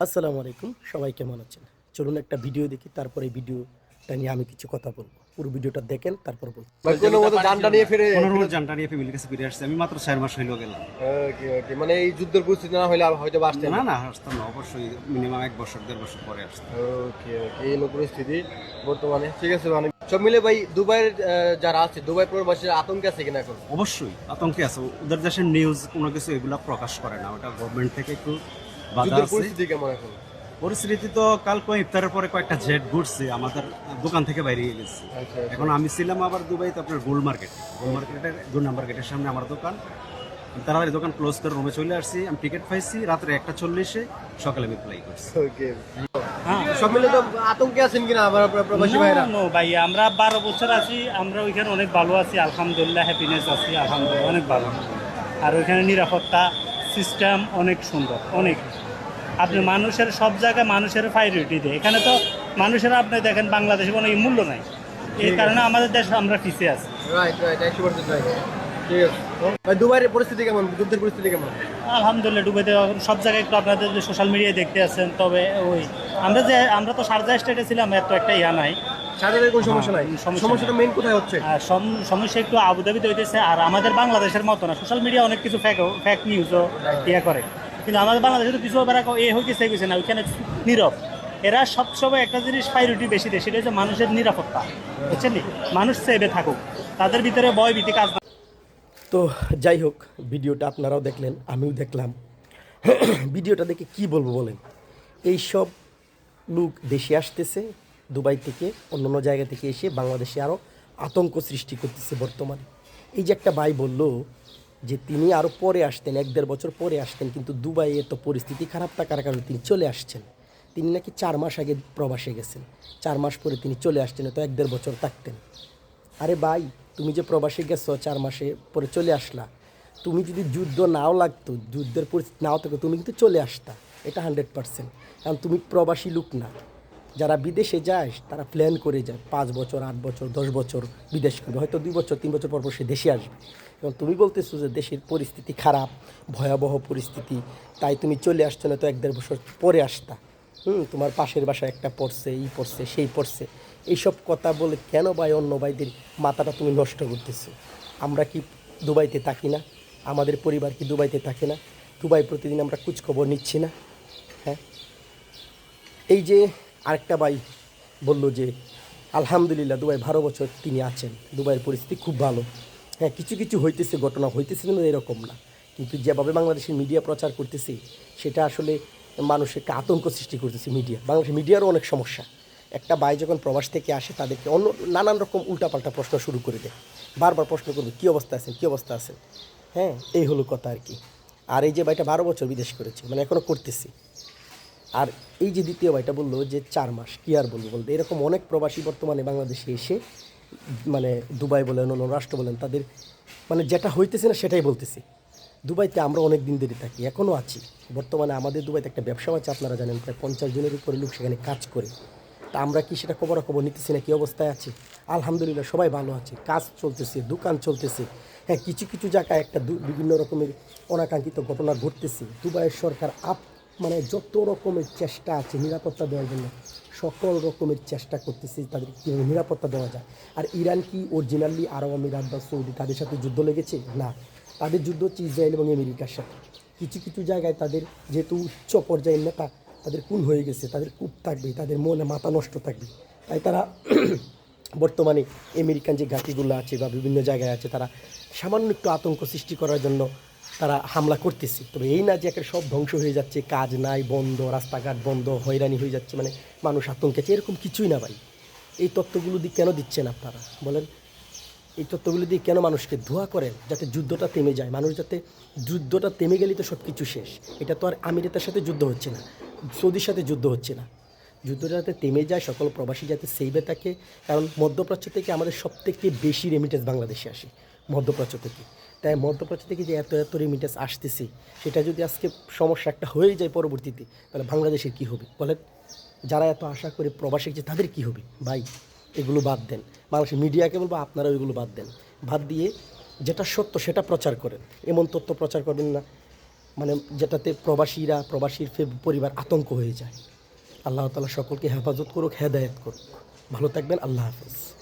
আসসালামু আলাইকুম, সবাই কেমন আছেন? চলুন একটা ভিডিও দেখি, তারপরে এই ভিডিওটা নিয়ে আমি কিছু কথা বলবো। পুরো ভিডিওটা দেখেন, তারপর বলবো। ভাই কোনো মতো জানটা নিয়ে ফিরে কোনো জানটা নিয়ে ফ্যামিলির কাছে ফিরে আসছে। আমি মাত্র 4 মাস হইলো গেলাম। ওকে ওকে, মানে এই যুদ্ধের পরিস্থিতি না হলে হয়তো আসতেন না না, আসতাম না, অবশ্যই মিনিমাম 1 বছর 1.5 বছর পরে আসতাম। ওকে ওকে, এই হলো পরিস্থিতি বর্তমানে। ঠিক আছে, মানে সব মিলে ভাই দুবাইয়ের যারা আছে, দুবাই প্রবাসীর আতঙ্ক আছে কিনা এখন? অবশ্যই আতঙ্কে আছে। ওদের দেশের নিউজ কোনো কিছু এগুলা প্রকাশ করে না, ওটা গভর্নমেন্ট থেকে একটু বাধা যুদ্ধের আছে। পরিস্থিতি কেমন এখন? পরিস্থিতি তো কালকে ইফতারের পরে কয়েকটা জেট ঘুরছে, আমাদের দোকান থেকে বাইরে গেছে। আচ্ছা এখন আমি ছিলাম আবার দুবাইতে আপনার গোল মার্কেটের 2 নম্বর গেটের সামনে আমার দোকান। তাড়াতাড়ি দোকান ক্লোজ করে রুমে চলে আসছি। আমি টিকিট পাইছি রাত্রে 1:40-এ, সকালে আমি ফ্লাই করছি। ওকে, হ্যাঁ সব মিলে তো আতঙ্কে আছেন কিনা আবার প্রবাসী ভাইরা? নো ভাই, আমরা 12 বছর আছি, আমরা ওইখানে অনেক ভালো আছি আলহামদুলিল্লাহ, হ্যাপিনেস আছি আলহামদুলিল্লাহ, অনেক ভালো। আর ওইখানে নিরাপত্তা সিস্টেম অনেক সুন্দর, অনেক। আপনি মানুষের সব জায়গায় মানুষের প্রায়োরিটি দেয়। এখানে তো মানুষের আপনি দেখেন বাংলাদেশে কোনো মূল্য নাই, এই কারণে আমাদের দেশ আমরা পিছিয়ে আছি। Right right, 100% right. ঠিক আছে ভাই, দুবাইয়ের পরিস্থিতি কেমন, যুদ্ধের পরিস্থিতি কেমন? আলহামদুলিল্লাহ, ডুবেতে সব জায়গায় একটু আপনাদের সোশ্যাল মিডিয়ায় দেখতে আছেন। তবে ওই আমরা তো শারজাহ স্টেটে ছিলাম, এত একটা ইয়া নাই। সাধারণের কোনো সমস্যা নাই, সমস্যা সমস্যাটা নাই। মেইন কোথায় হচ্ছে? আর সমস্যা একটু আবুধাবিতে হইতেছে। আর আমাদের বাংলাদেশের মতো না, সোশ্যাল মিডিয়া অনেক কিছু ফেক নিউজও ইয়ে করে, কিন্তু আমাদের বাংলাদেশে তো কিছু বেড়া হইতেছে না, ওইখানে নীরব। এরা সবসময় একটা জিনিস প্রায়োরিটি বেশি দেয়, সেটা হচ্ছে মানুষের নিরাপত্তা, বুঝছেন নি? মানুষ সেভে থাকুক, তাদের ভিতরে ভয় ভীতি কাজ না। তো যাই হোক, ভিডিওটা আপনারাও দেখলেন, আমিও দেখলাম। ভিডিওটা দেখে কি বলবো বলেন? এই সব লোক দেশে আসতেছে দুবাই থেকে, অন্য জায়গা থেকে এসে বাংলাদেশে আরও আতঙ্ক সৃষ্টি করতেছে বর্তমানে। এই যে একটা ভাই বলল যে তিনি আরও পরে আসতেন, 1-1.5 বছর পরে আসতেন, কিন্তু দুবাইয়ে তো পরিস্থিতি খারাপ থাকার কারণে তিনি চলে আসছেন। তিনি নাকি 4 মাস আগে প্রবাসে গেছেন, 4 মাস পরে তিনি চলে আসছেন, তো 1-1.5 বছর থাকতেন। আরে ভাই, তুমি যে প্রবাসে গেছো, 4 মাসে পরে চলে আসলা, তুমি যদি যুদ্ধ নাও লাগতো, যুদ্ধের পরিস্থিতি নাও থাকতো, তুমি কিন্তু চলে আসতা, এটা 100%। কারণ তুমি প্রবাসী লোক না। যারা বিদেশে যায় তারা প্ল্যান করে যায় 5 বছর, 8 বছর, 10 বছর বিদেশ করবে, হয়তো 2 বছর 3 বছর পর পর সে দেশে আসবে। এবং তুমি বলতেছো যে দেশের পরিস্থিতি খারাপ, ভয়াবহ পরিস্থিতি, তাই তুমি চলে আসছো, না তো 1-1.5 বছর পরে আসতা। তোমার পাশের বাসায় একটা পড়ছে, এই পড়ছে, সেই পড়ছে, এইসব কথা বলে কেন ভাই অন্য ভাইদের মাথাটা তুমি নষ্ট করতেছো? আমরা কি দুবাইতে থাকি না? আমাদের পরিবার কি দুবাইতে থাকে না? দুবাই প্রতিদিন আমরা খোঁজখবর নিচ্ছি না? হ্যাঁ, এই যে আরেকটা ভাই বলল যে আলহামদুলিল্লাহ দুবাই 12 বছর তিনি আছেন, দুবাইয়ের পরিস্থিতি খুব ভালো। হ্যাঁ, কিছু কিছু হইতেছে, ঘটনা হইতেছে, কিন্তু এরকম না। কিন্তু যেভাবে বাংলাদেশের মিডিয়া প্রচার করতেছে, সেটা আসলে মানুষকে আতঙ্ক সৃষ্টি করতেছে। বাংলাদেশের মিডিয়ারও অনেক সমস্যা। একটা ভাই যখন প্রবাস থেকে আসে, তাদেরকে অন্য নানান রকম উল্টাপাল্টা প্রশ্ন শুরু করে দেয়, বারবার প্রশ্ন করবে কী অবস্থা আছেন, কী অবস্থা আছেন। হ্যাঁ, এই হলো কথা আর কি। আর এই যে ভাইটা 12 বছর বিদেশ করেছে, মানে এখনও করতেছি। আর এই যে দ্বিতীয় ভাইটা বললো যে 4 মাস, কী আর বলবো, বলতে এরকম অনেক প্রবাসী বর্তমানে বাংলাদেশে এসে, মানে দুবাই বলেন, অন্য রাষ্ট্র বলেন, তাদের মানে যেটা হইতেছে না সেটাই বলতেছি। দুবাইতে আমরা অনেক দিন ধরে থাকি, এখনও আছি। বর্তমানে আমাদের দুবাইতে একটা ব্যবসা আছে, আপনারা জানেন, প্রায় 50 জনের উপরে লোক সেখানে কাজ করে। তা আমরা কি সেটা খবরাখবর নিতেছি না, কী অবস্থায় আছে? আলহামদুলিল্লাহ সবাই ভালো আছে, কাজ চলতেছে, দোকান চলতেছে। হ্যাঁ, কিছু কিছু জায়গায় একটা বিভিন্ন রকমের অনাকাঙ্ক্ষিত ঘটনা ঘটতেছে। দুবাইয়ের সরকার মানে যত রকমের চেষ্টা আছে নিরাপত্তা দেওয়ার জন্য, সকল রকমের চেষ্টা করতেছে তাদের কীভাবে নিরাপত্তা দেওয়া যায়। আর ইরান কি অরিজিনালি আরব আমিরাত বা সৌদি তাদের সাথে যুদ্ধ লেগেছে? না, তাদের যুদ্ধ হচ্ছে ইসরায়েল এবং আমেরিকার সাথে। কিছু কিছু জায়গায় তাদের যেহেতু উচ্চ পর্যায়ের নেতা, তাদের খুন হয়ে গেছে, তাদের কূপ থাকবে, তাদের মনে মাথা নষ্ট থাকবে, তাই তারা বর্তমানে আমেরিকান যে ঘাঁটিগুলো আছে বা বিভিন্ন জায়গায় আছে, তারা সামান্য একটু আতঙ্ক সৃষ্টি করার জন্য তারা হামলা করতেছে। তবে এই না যে একটা সব ধ্বংস হয়ে যাচ্ছে, কাজ নাই, বন্ধ, রাস্তাঘাট বন্ধ, হয়রানি হয়ে যাচ্ছে, মানে মানুষ আতঙ্কে আছে, এরকম কিছুই না ভাই। এই তথ্যগুলো দিয়ে কেন দিচ্ছেন আপনারা বলেন? এই তথ্যগুলো দিয়ে কেন মানুষকে ধোঁয়া করেন যাতে যুদ্ধটা থেমে যায়? মানুষ যাতে, যুদ্ধটা থেমে গেলেই তো সব কিছু শেষ। এটা তো আর আমিরাতের সাথে যুদ্ধ হচ্ছে না, সৌদির সাথে যুদ্ধ হচ্ছে না। যুদ্ধটা যাতে থেমে যায়, সকল প্রবাসী যাতে সেভে থাকে। কারণ মধ্যপ্রাচ্য থেকে আমাদের সবথেকে বেশি রেমিটেন্স বাংলাদেশে আসে, মধ্যপ্রাচ্য থেকে। তাই মধ্যপ্রাচ্য থেকে যে এত এত রেমিটেন্স আসতেছে, সেটা যদি আজকে সমস্যা একটা হয়ে যায় পরবর্তীতে, তাহলে বাংলাদেশের কী হবে বলেন? যারা এত আশা করে প্রবাসী যে তাদের কী হবে ভাই? এগুলো বাদ দেন। বাংলাদেশের মিডিয়াকে বলবো আপনারা ওইগুলো বাদ দেন, বাদ দিয়ে যেটা সত্য সেটা প্রচার করেন। এমন তথ্য প্রচার করবেন না মানে যেটাতে প্রবাসীর পরিবার আতঙ্ক হয়ে যায়। আল্লাহ তাআলা সকলকে হেফাজত করুক, হেদায়েত করুক। ভালো থাকবেন, আল্লাহ হাফেজ।